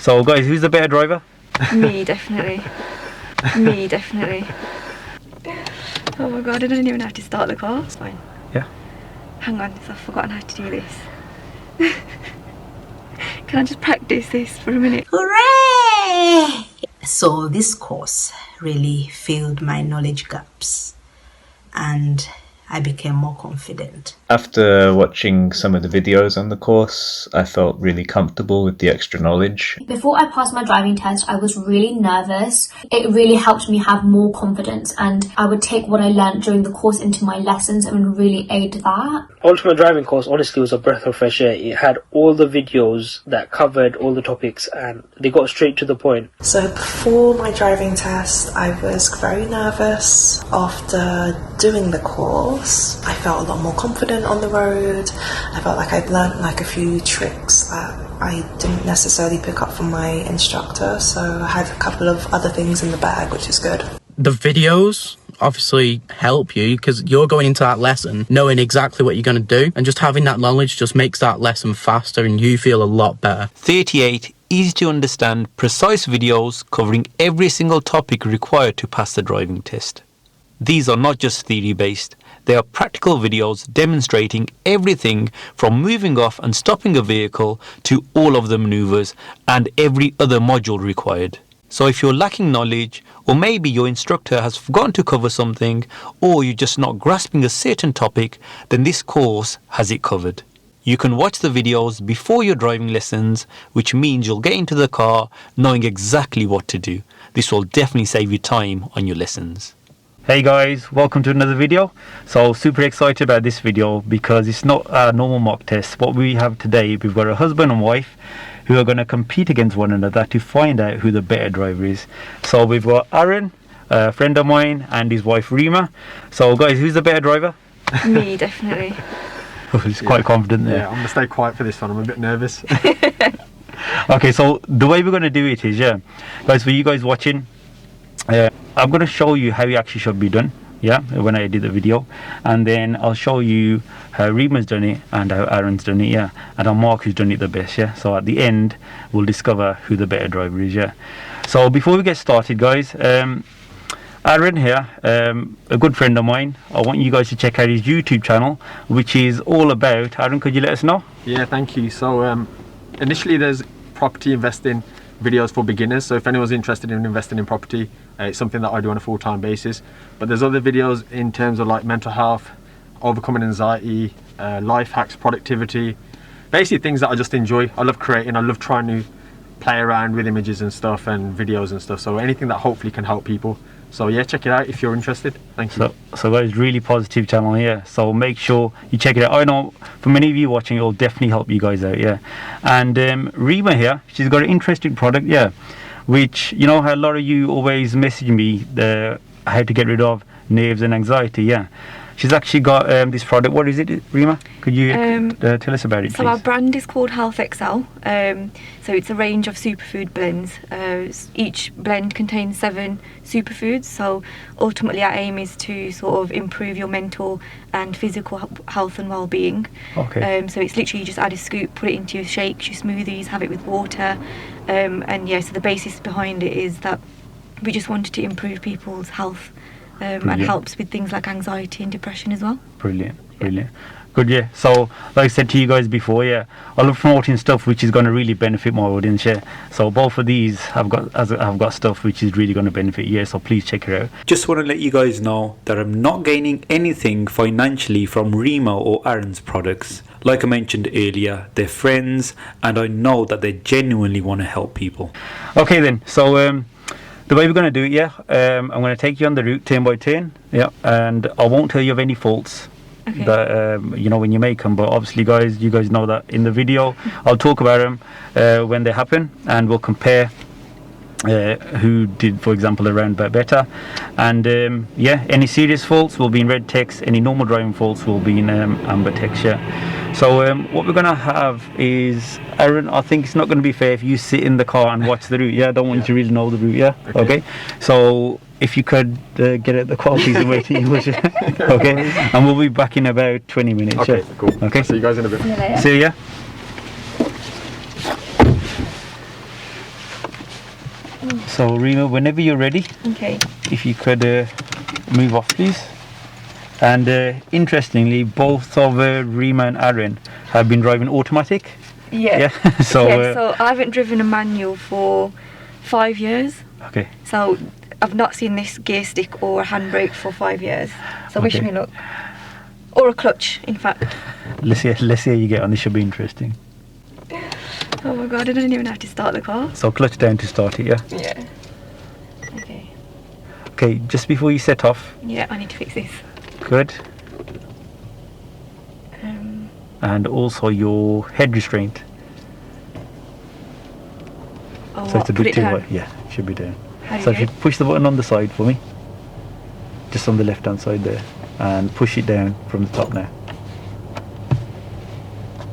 So guys, who's the better driver? Me, definitely. Me, definitely. Oh my god, I don't even have to start the car. It's fine. Yeah. Hang on, I've forgotten how to do this. Can I just practice this for a minute? Hooray! So this course really filled my knowledge gaps and I became more confident. After watching some of the videos on the course, I felt really comfortable with the extra knowledge. Before I passed my driving test, I was really nervous. It really helped me have more confidence, and I would take what I learned during the course into my lessons and really aid that. Ultimate Driving course honestly was a breath of fresh air. It had all the videos that covered all the topics and they got straight to the point. So before my driving test, I was very nervous. After doing the course, I felt a lot more confident on the road. I felt like I'd learnt like a few tricks that I didn't necessarily pick up from my instructor, so I had a couple of other things in the bag, which is good. The videos obviously help you because you're going into that lesson knowing exactly what you're going to do, and just having that knowledge just makes that lesson faster and you feel a lot better. 38 easy to understand, precise videos covering every single topic required to pass the driving test. These are not just theory based, they are practical videos demonstrating everything from moving off and stopping a vehicle to all of the maneuvers and every other module required. So if you're lacking knowledge, or maybe your instructor has forgotten to cover something, or you're just not grasping a certain topic, then this course has it covered. You can watch the videos before your driving lessons, which means you'll get into the car knowing exactly what to do. This will definitely save you time on your lessons. Hey guys, welcome to another video. So super excited about this video because it's not a normal mock test. What we have today, we've got a husband and wife who are going to compete against one another to find out who the better driver is. So we've got Aaron, a friend of mine, and his wife Rima. So guys, who's the better driver? Me, definitely. He's quite confident there. Yeah, I'm going to stay quiet for this one. I'm a bit nervous. Okay, so the way we're going to do it is, guys, for you guys watching, I'm going to show you how it actually should be done, when I edit the video, and then I'll show you how Rima's done it and how Aaron's done it, and how Mark who's done it the best, So at the end, we'll discover who the better driver is, So before we get started, guys, Aaron here, a good friend of mine, I want you guys to check out his YouTube channel, which is all about, Aaron, could you let us know? Yeah, thank you. So initially there's property investing videos for beginners, so if anyone's interested in investing in property, it's something that I do on a full-time basis. But there's other videos in terms of like mental health, overcoming anxiety, life hacks, productivity, basically things that I just enjoy. I love creating, I love trying to play around with images and stuff and videos and stuff, so anything that hopefully can help people. So yeah, check it out if you're interested. Thank you. So guys, really positive channel here, so make sure you check it out. I know for many of you watching, it will definitely help you guys out, And Rima here, she's got an interesting product, which, you know how a lot of you always message me how to get rid of nerves and anxiety, She's actually got this product. What is it, Rima? Could you tell us about it, so please? our brand is called Health Excel. So it's a range of superfood blends. Each blend contains 7 superfoods. So ultimately our aim is to sort of improve your mental and physical health and well-being. Okay. So it's literally you just add a scoop, put it into your shakes, your smoothies, have it with water. And so the basis behind it is that we just wanted to improve people's health. And helps with things like anxiety and depression as well. Brilliant. Good, So like I said to you guys before, I love promoting stuff which is going to really benefit my audience, So both of these I've got stuff which is really going to benefit you, so please check it out. Just want to let you guys know that I'm not gaining anything financially from Rima or Aaron's products. Like I mentioned earlier, they're friends and I know that they genuinely want to help people. Okay then, so the way we're going to do it, I'm going to take you on the route turn by turn, and I won't tell you of any faults that when you make them, but obviously you guys know that in the video I'll talk about them when they happen, and we'll compare who did, for example, a roundabout better, and any serious faults will be in red text, any normal driving faults will be in amber text. So what we're going to have is, Aaron, I think it's not going to be fair if you sit in the car and watch the route. I don't want you to really know the route. Okay. So if you could get out the car, please, and wait till you watch it. Okay, and we'll be back in about 20 minutes. Okay, cool. Okay, I'll see you guys in a bit. See you later. See ya. So Rima, whenever you're ready, Okay. if you could move off, please. And interestingly, both of Rima and Aaron have been driving automatic. Yeah. Yeah. So. So I haven't driven a manual for 5 years. Okay. So I've not seen this gear stick or a handbrake for 5 years. So wish Okay. me luck. Or a clutch, in fact. Let's see how you get on. This should be interesting. Oh my god, I don't even have to start the car. So clutch down to start it, yeah? Yeah. Okay. Okay, just before you set off, Yeah, I need to fix this. good. Um, And also your head restraint. oh, So it's a put bit it too down. high. Yeah, it should be down. How do So you if you do? push the button on the side for me, just on the left hand side there, and push it down from the top now.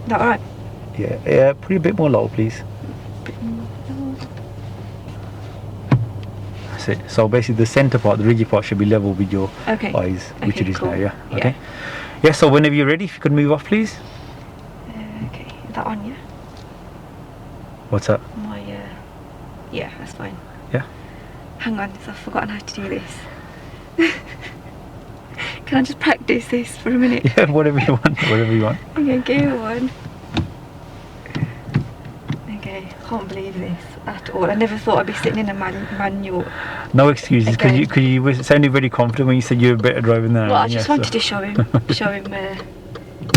Is that alright? Yeah, put it a bit more low, please. That's it. So basically the center part, the rigid part, should be level with your Okay. eyes, which Okay, it is cool. now, yeah? Yeah. Okay. Yeah, so whenever you're ready, if you could move off, please. Okay, is that on, yeah? What's that? My, yeah, that's fine. Yeah? Hang on, I've forgotten how to do this. Can I just practice this for a minute? Yeah, whatever you want, whatever you want. Okay, gear one. Okay, can't believe this at all. I never thought I'd be sitting in a manual. No excuses, because Okay. you were sounding very confident when you said you were better driving than Well, I Aaron, just yeah, wanted so- to show him,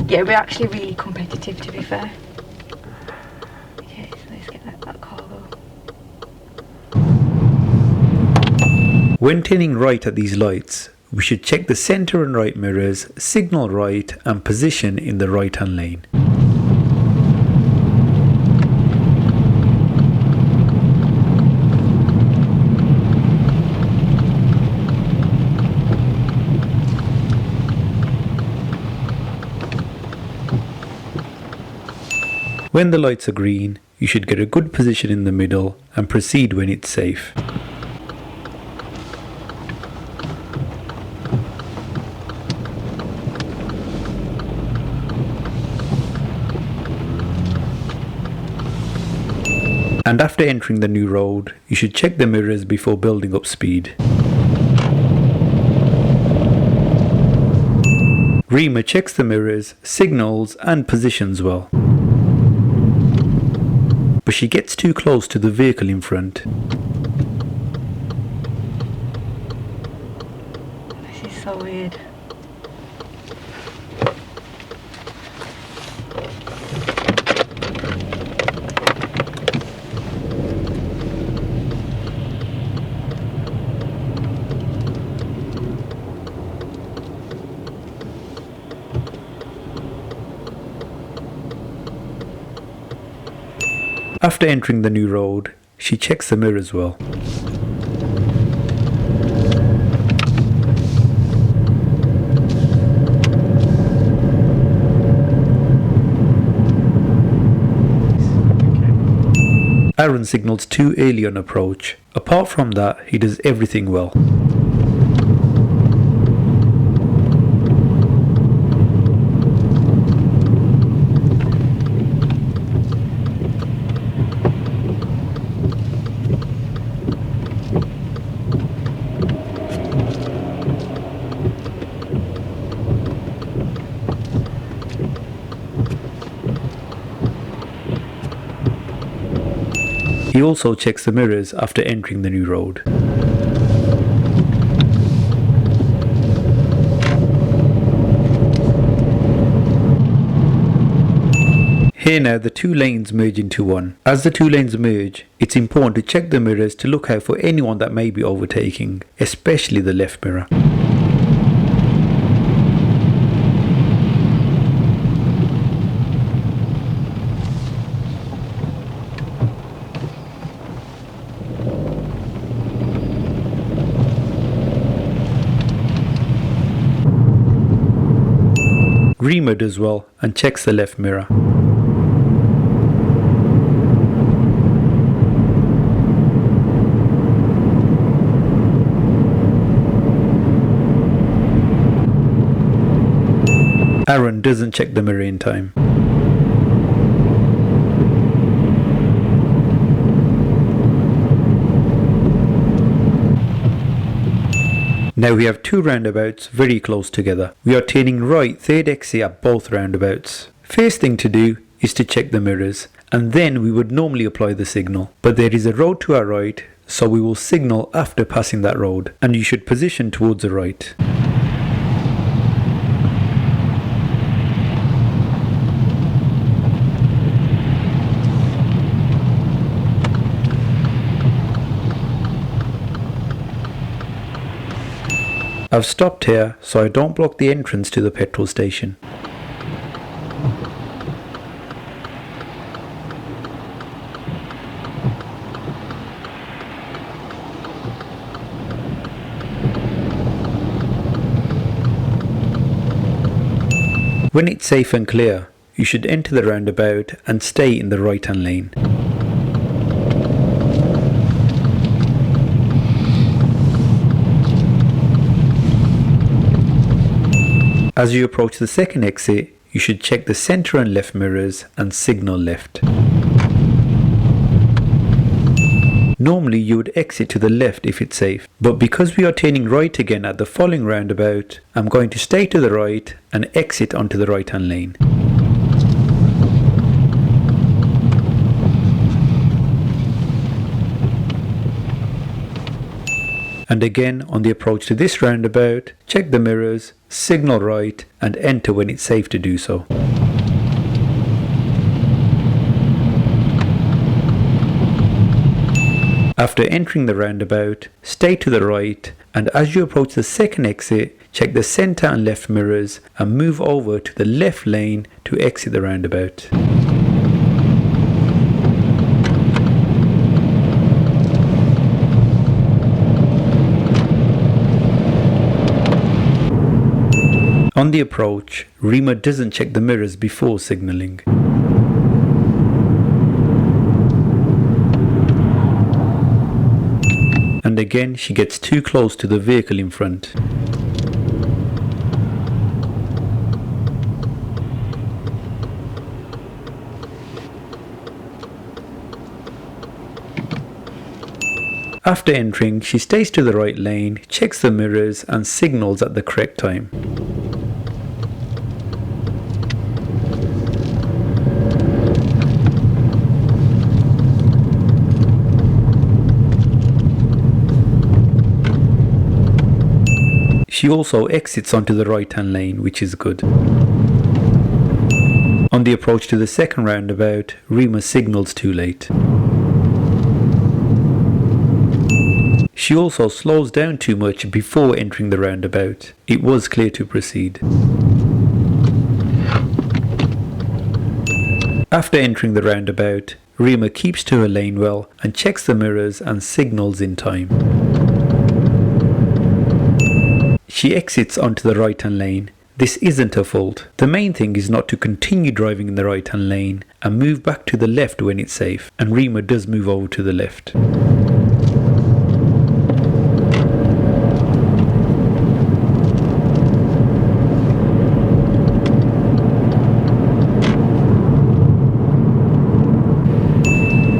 yeah, we're actually really competitive, to be fair. Okay, so let's get that cargo. When turning right at these lights, we should check the center and right mirrors, signal right and position in the right hand lane. When the lights are green, you should get a good position in the middle and proceed when it's safe. And after entering the new road, you should check the mirrors before building up speed. Rima checks the mirrors, signals and positions well. But she gets too close to the vehicle in front. This is so weird. After entering the new road, she checks the mirrors well. Aaron signals too early on approach. Apart from that, he does everything well. He also checks the mirrors after entering the new road. Here now the two lanes merge into one. As the two lanes merge, it's important to check the mirrors to look out for anyone that may be overtaking, especially the left mirror. Rima does well and checks the left mirror. Aaron doesn't check the mirror in time. Now we have two roundabouts very close together. We are turning right third exit at both roundabouts. First thing to do is to check the mirrors, and then we would normally apply the signal. But there is a road to our right, so we will signal after passing that road, and you should position towards the right. I've stopped here so I don't block the entrance to the petrol station. When it's safe and clear, you should enter the roundabout and stay in the right-hand lane. As you approach the second exit, you should check the centre and left mirrors and signal left. Normally you would exit to the left if it's safe, but because we are turning right again at the following roundabout, I'm going to stay to the right and exit onto the right hand lane. And again on the approach to this roundabout, check the mirrors, signal right and enter when it's safe to do so. After entering the roundabout, stay to the right, and as you approach the second exit, check the centre and left mirrors and move over to the left lane to exit the roundabout. On the approach, Rima doesn't check the mirrors before signalling. And again, she gets too close to the vehicle in front. After entering, she stays to the right lane, checks the mirrors and signals at the correct time. She also exits onto the right hand lane, which is good. On the approach to the second roundabout, Rima signals too late. She also slows down too much before entering the roundabout. It was clear to proceed. After entering the roundabout, Rima keeps to her lane well and checks the mirrors and signals in time. She exits onto the right hand lane. This isn't her fault. The main thing is not to continue driving in the right hand lane and move back to the left when it's safe, and Rima does move over to the left.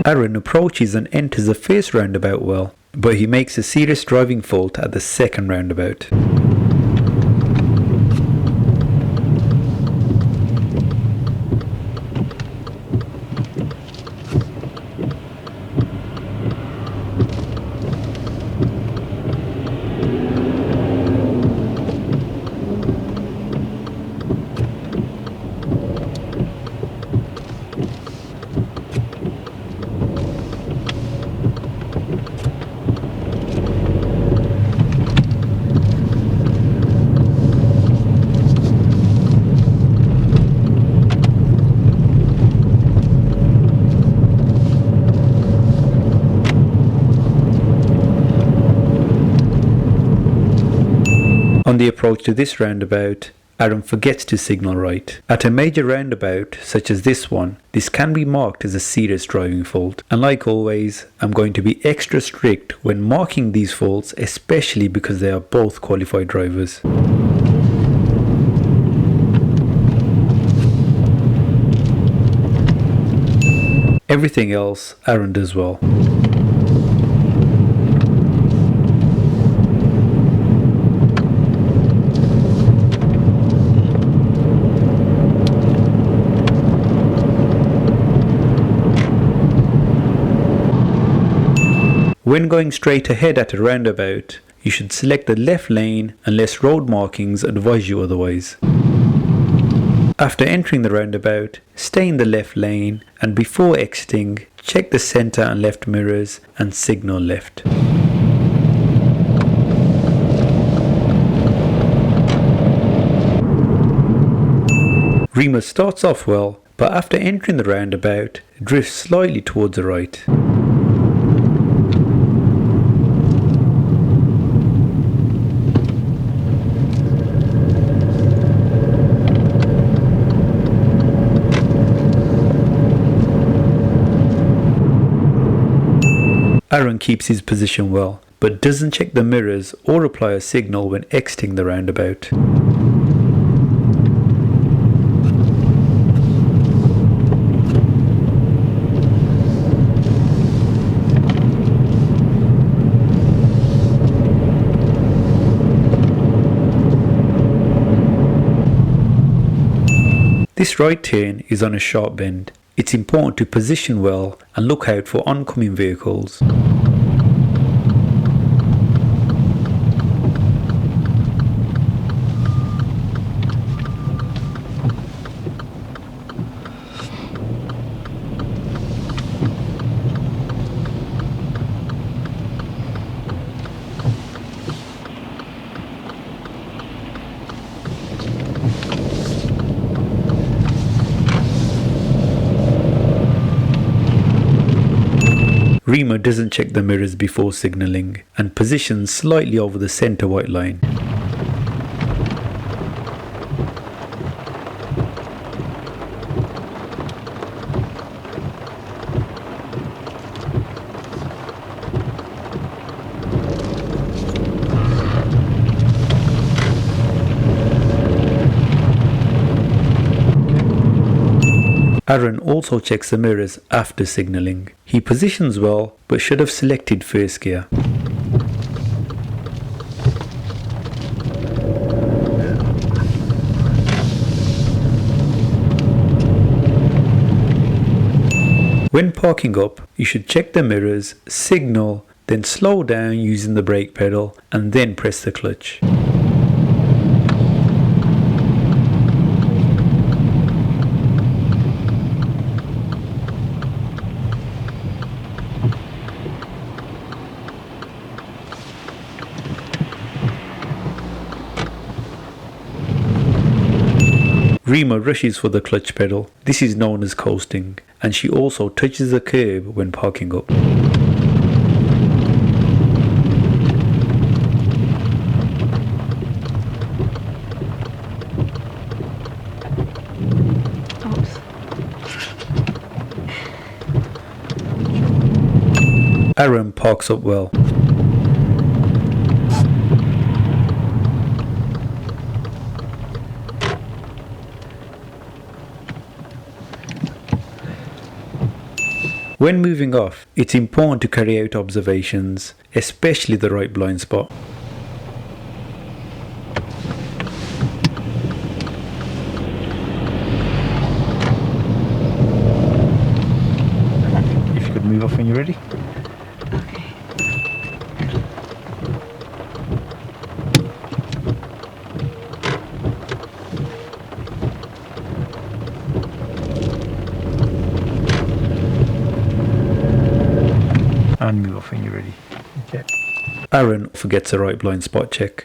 Aaron approaches and enters the first roundabout well, but he makes a serious driving fault at the second roundabout. On the approach to this roundabout, Aaron forgets to signal right. At a major roundabout, such as this one, this can be marked as a serious driving fault. And like always, I'm going to be extra strict when marking these faults, especially because they are both qualified drivers. Everything else, Aaron does well. When going straight ahead at a roundabout, you should select the left lane unless road markings advise you otherwise. After entering the roundabout, stay in the left lane, and before exiting, check the centre and left mirrors and signal left. Rima starts off well, but after entering the roundabout, drifts slightly towards the right. Aaron keeps his position well, but doesn't check the mirrors or apply a signal when exiting the roundabout. This right turn is on a sharp bend. It's important to position well and look out for oncoming vehicles. Rima doesn't check the mirrors before signalling and positions slightly over the centre white line. Aaron also checks the mirrors after signalling. He positions well, but should have selected first gear. When parking up, you should check the mirrors, signal, then slow down using the brake pedal, and then press the clutch. Rima rushes for the clutch pedal. This is known as coasting, and she also touches the curb when parking up. Aaron parks up well. When moving off, it's important to carry out observations, especially the right blind spot. If you could move off when you're ready. And move off when you're ready. Okay. Aaron forgets the right blind spot check.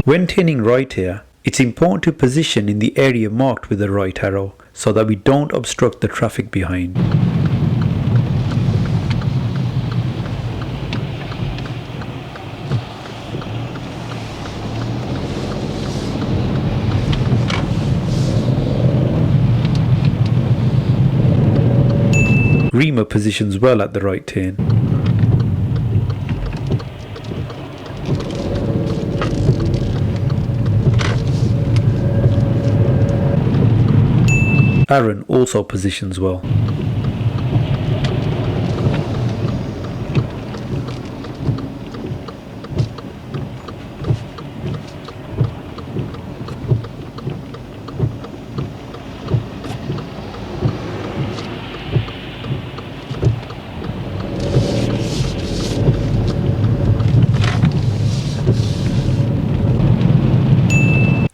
When turning right here, it's important to position in the area marked with the right arrow so that we don't obstruct the traffic behind. Rima positions well at the right turn. Aaron also positions well.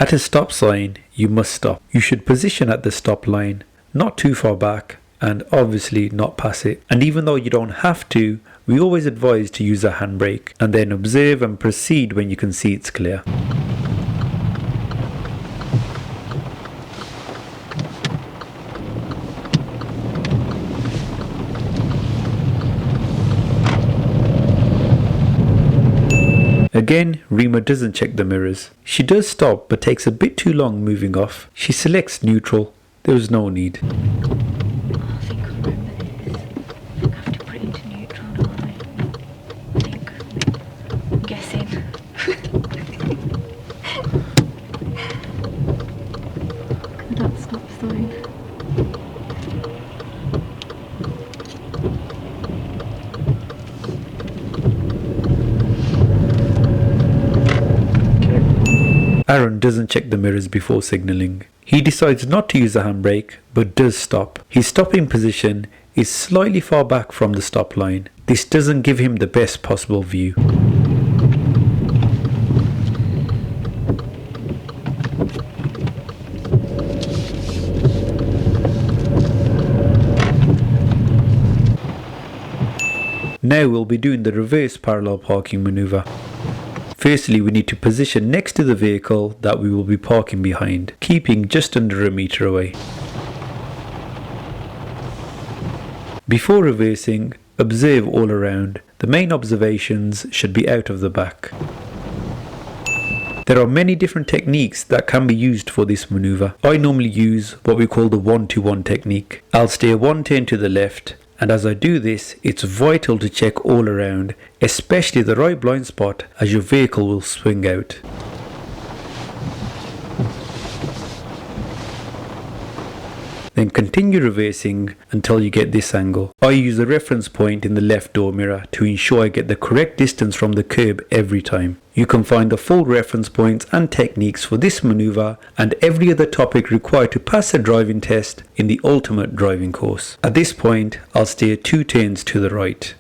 At a stop sign, you must stop. You should position at the stop line, not too far back, and obviously not pass it. And even though you don't have to, we always advise to use a handbrake, and then observe and proceed when you can see it's clear. Again, Rima doesn't check the mirrors. She does stop but takes a bit too long moving off. She selects neutral. There was no need. I think I remember this. I think I have to put it into neutral, don't I? I think. I'm guessing. Look at that stop sign. Aaron doesn't check the mirrors before signalling. He decides not to use the handbrake, but does stop. His stopping position is slightly far back from the stop line. This doesn't give him the best possible view. Now we'll be doing the reverse parallel parking maneuver. Firstly, we need to position next to the vehicle that we will be parking behind, keeping just under a meter away. Before reversing, observe all around. The main observations should be out of the back. There are many different techniques that can be used for this maneuver. I normally use what we call the 1-to-1 technique. I'll steer one turn to the left, and as I do this, it's vital to check all around, especially the right blind spot, as your vehicle will swing out. Then continue reversing until you get this angle. I use a reference point in the left door mirror to ensure I get the correct distance from the curb every time. You can find the full reference points and techniques for this maneuver and every other topic required to pass a driving test in the ultimate driving course. At this point, I'll steer 2 turns to the right.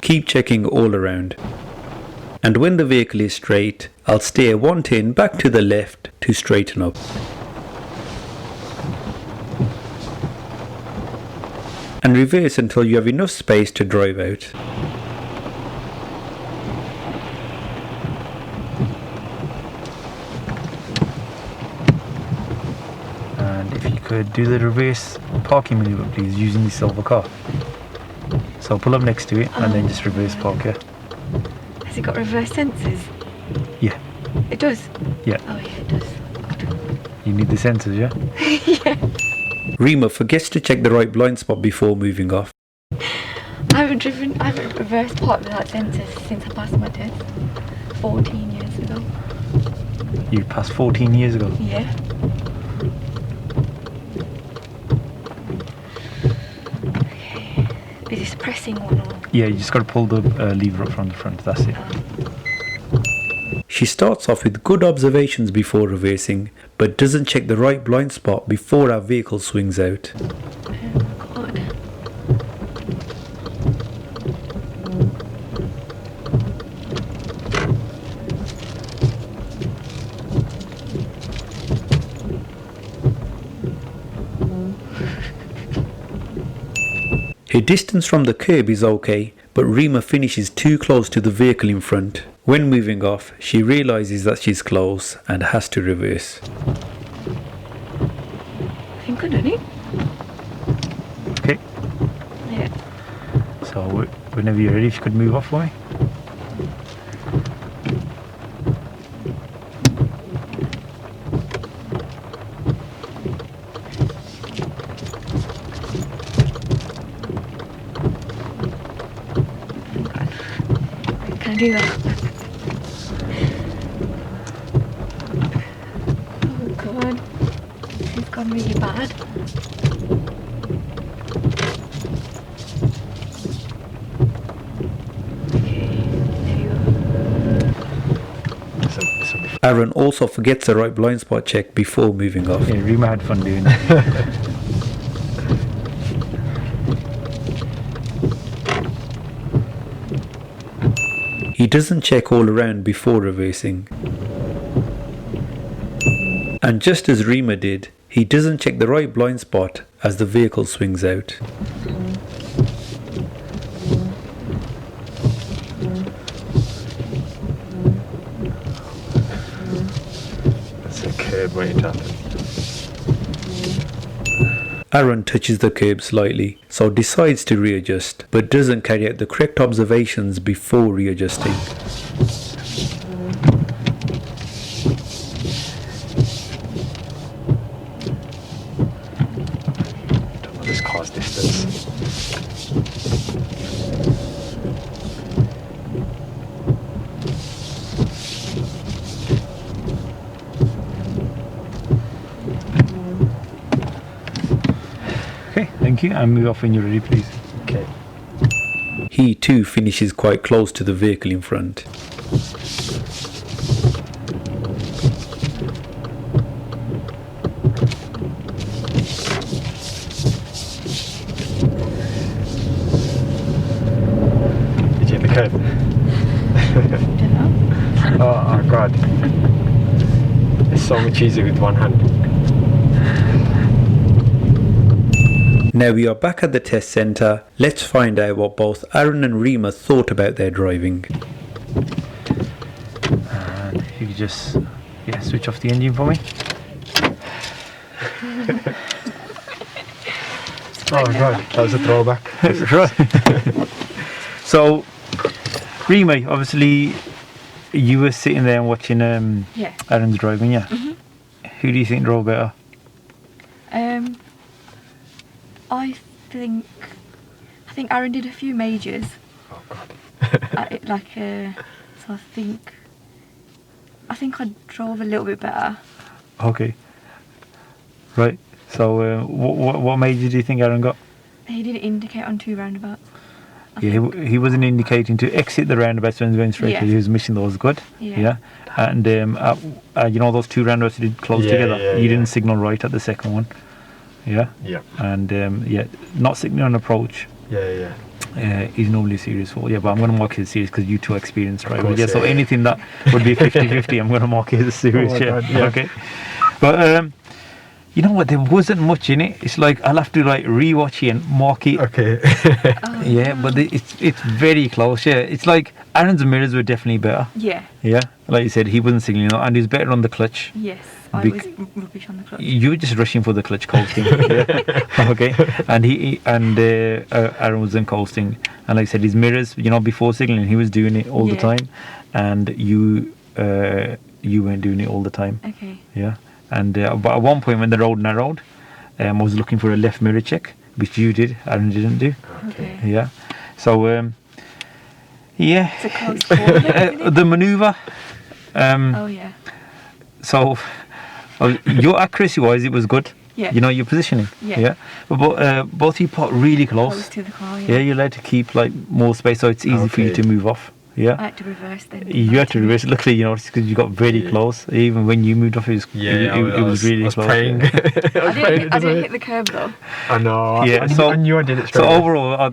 Keep checking all around. And when the vehicle is straight, I'll steer 1 turn back to the left to straighten up. And reverse until you have enough space to drive out. And if you could do the reverse parking maneuver please, using the silver car. So pull up next to it and then just reverse park here. Has it got reverse sensors? Yeah. It does? Yeah. Oh yeah, it does. You need the sensors, yeah? Yeah. Rima forgets to check the right blind spot before moving off. I haven't reverse parked without sensors since I passed my test 14 years ago. You passed 14 years ago? Yeah. Okay. Is this pressing one or? Yeah, you just got to pull the lever up from the front, that's it. She starts off with good observations before reversing, but doesn't check the right blind spot before our vehicle swings out. Oh my god. Her distance from the curb is okay, but Rima finishes too close to the vehicle in front. When moving off, she realises that she's close and has to reverse. I think I done it. Okay. Yeah. So whenever you're ready, if you could move off for me. Can I do that? Oh god. It's gone really bad. Okay, there you go. Aaron also forgets the right blind spot check before moving off. Yeah, Rima had fun doing it. he doesn't check all around before reversing. And just as Rima did, he doesn't check the right blind spot as the vehicle swings out. That's a curb waiting to happen. Aaron touches the curb slightly, so decides to readjust, but doesn't carry out the correct observations before readjusting. Don't know this car's distance. Okay, thank you, and move off when you're ready, please. Okay. He too finishes quite close to the vehicle in front. Did you hit the curb? Oh god. It's so much easier with one hand. Now we are back at the test centre. Let's find out what both Aaron and Rima thought about their driving. And if you could just switch off the engine for me. Oh god, that was a throwback. Right. So, Rima, obviously you were sitting there and watching Aaron's driving, yeah? Mm-hmm. Who do you think drove better? I think Aaron did a few majors. Oh god. So I think I drove a little bit better. Okay. Right. So what major do you think Aaron got? He didn't indicate on 2 roundabouts. He wasn't indicating to exit the roundabouts when he was going straight. Yeah. He was missing those good. Yeah. And you know those 2 roundabouts you did close together. You didn't signal right at the second one. Yeah. Yeah. And not signaling on approach. Yeah. Is normally a serious fault. Yeah, but I'm going to mark it as serious because you two are experienced drivers. Course, So anything that would be 50-50, I'm going to mark it as serious. Oh my God, yeah. Okay. But you know what? There wasn't much in it. It's like I'll have to rewatch it and mark it. Okay. Yeah, but it's very close. Yeah, it's like Aaron's mirrors were definitely better. Yeah. Yeah, like you said, he wasn't signaling, and he was better on the clutch. Yes, I was rubbish on the clutch. You were just rushing for the clutch coasting. Yeah. Okay, and Aaron wasn't coasting, and like I said, his mirrors, before signaling, he was doing it all the time, and you weren't doing it all the time. Okay. Yeah, and but at one point when the road narrowed, I was looking for a left mirror check, which you did, Aaron didn't do. Okay. Yeah, so yeah, it's a close call, isn't it? the manoeuvre. Oh yeah. So your accuracy wise, it was good. Yeah. Your positioning. Yeah. But both you put really close. To the car. Yeah, you're allowed to keep more space, so it's easy for you to move off. Yeah. I had to reverse then. You had to reverse. Luckily, because you got very close. Even when you moved off, it was really close. Praying. I didn't hit the curb though. I know. Yeah. I knew I did it straight. So overall,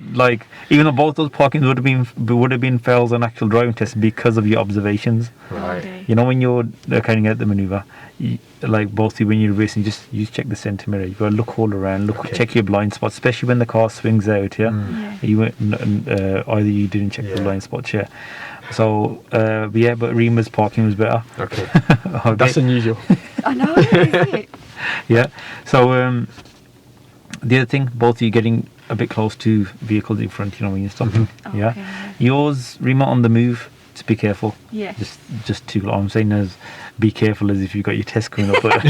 even though both those parkings would have been fails on actual driving tests because of your observations. Right. Okay. When you're carrying out the maneuver, both when you're racing, you check the centre mirror. You got to look all around, check your blind spots, especially when the car swings out. Yeah. You either you didn't check the blind spots. Yeah. So but Rima's parking was better. Okay. Okay. That's unusual. I know, isn't it? Yeah. So the other thing, both of you getting a bit close to vehicles in front. When you're stopping. Mm-hmm. Yeah. Okay. Yours, Rima, on the move. Just be careful. Yeah. Just too. I'm saying as be careful as if you've got your test coming up. But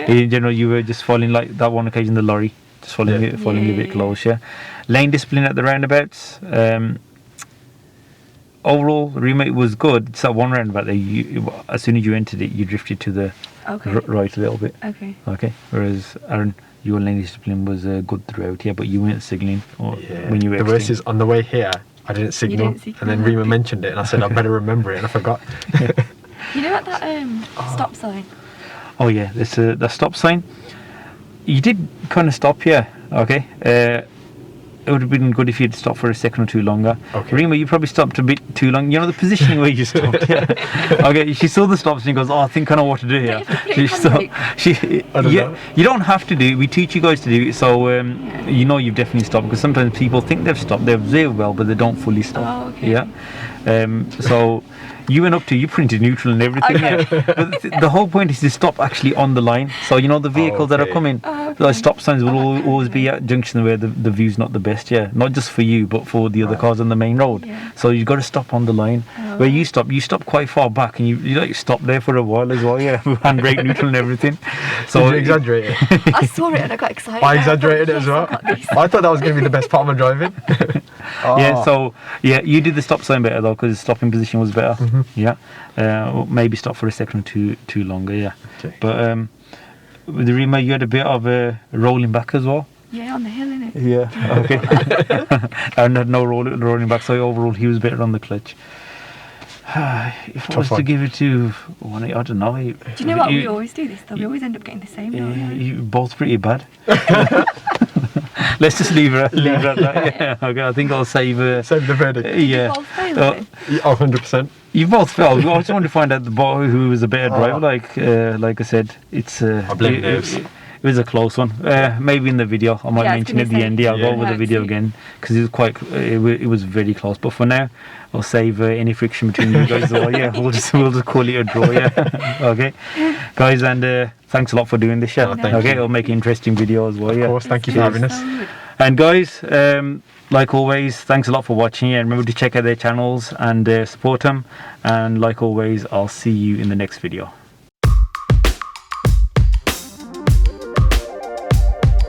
in general, you were just following that one occasion the lorry, just following a bit close. Yeah. Lane discipline at the roundabouts. Overall, Rima, it was good. It's that one roundabout there. As soon as you entered it, you drifted to the right a little bit. Okay. Okay. Whereas Aaron, your lane discipline was good throughout. Yeah, but you weren't signalling when you were. The worst is on the way here. I didn't signal, and then Rima mentioned it, and I said I better remember it, and I forgot. You know at that stop sign? Oh yeah, the stop sign. You did kind of stop here, okay? it would have been good if you'd stopped for a second or two longer. Okay. Rima, you probably stopped a bit too long. You know the positioning where you stopped. Yeah. Okay. She saw the stops and she goes, "Oh, I think I know what to do here." You don't have to do it. We teach you guys to do it, so you know you've definitely stopped, because sometimes people think they've stopped, they observe well, but they don't fully stop. Oh, okay. Yeah. So you went up to, you printed neutral and everything. Okay. Yeah. But the whole point is to stop actually on the line. So you know the vehicles that are coming, the stop signs will always be at junctions where the view's not the best. Yeah, not just for you, but for the other cars on the main road. Yeah. So you've got to stop on the line. Where you stop quite far back, and you like stop there for a while as well. Yeah, with handbrake, neutral, and everything. So Did you exaggerate it? I saw it and I got excited. I exaggerated it as well. I got this. I thought that was going to be the best part of my driving. Yeah, so you did the stop sign better though, because the stopping position was better. Yeah, maybe stop for a second or two longer. Yeah, Okay. but with the Rima, you had a bit of rolling back as well. Yeah, on the hill, innit? Yeah. Okay. And had no rolling back, so overall he was better on the clutch. If I was to one. give it to one, I don't know. Do you know what? We always do this though. We always end up getting the same. don't we? You're both pretty bad. Let's just leave it at that. Yeah, okay. I think I'll save the verdict. Yeah. Both failed then? Oh, 100%. You both failed. I just want to find out the boy who was a better driver. Like I said, it's I blame nerves. It was a close one. Maybe in the video I might Yeah, I was mention it at gonna the say, end. Yeah, I'll go over the yeah, video see. again, because it was quite. It was very close. But for now, I'll save any friction between you guys. Or yeah, we'll just call it a draw. Yeah. Okay, guys, and thanks a lot for doing this. Yeah. thank Okay, you. it'll make an interesting video as well. Of Yeah. course, thank you for having us. So good. And guys, like always, thanks a lot for watching. And remember to check out their channels and support them. And like always, I'll see you in the next video.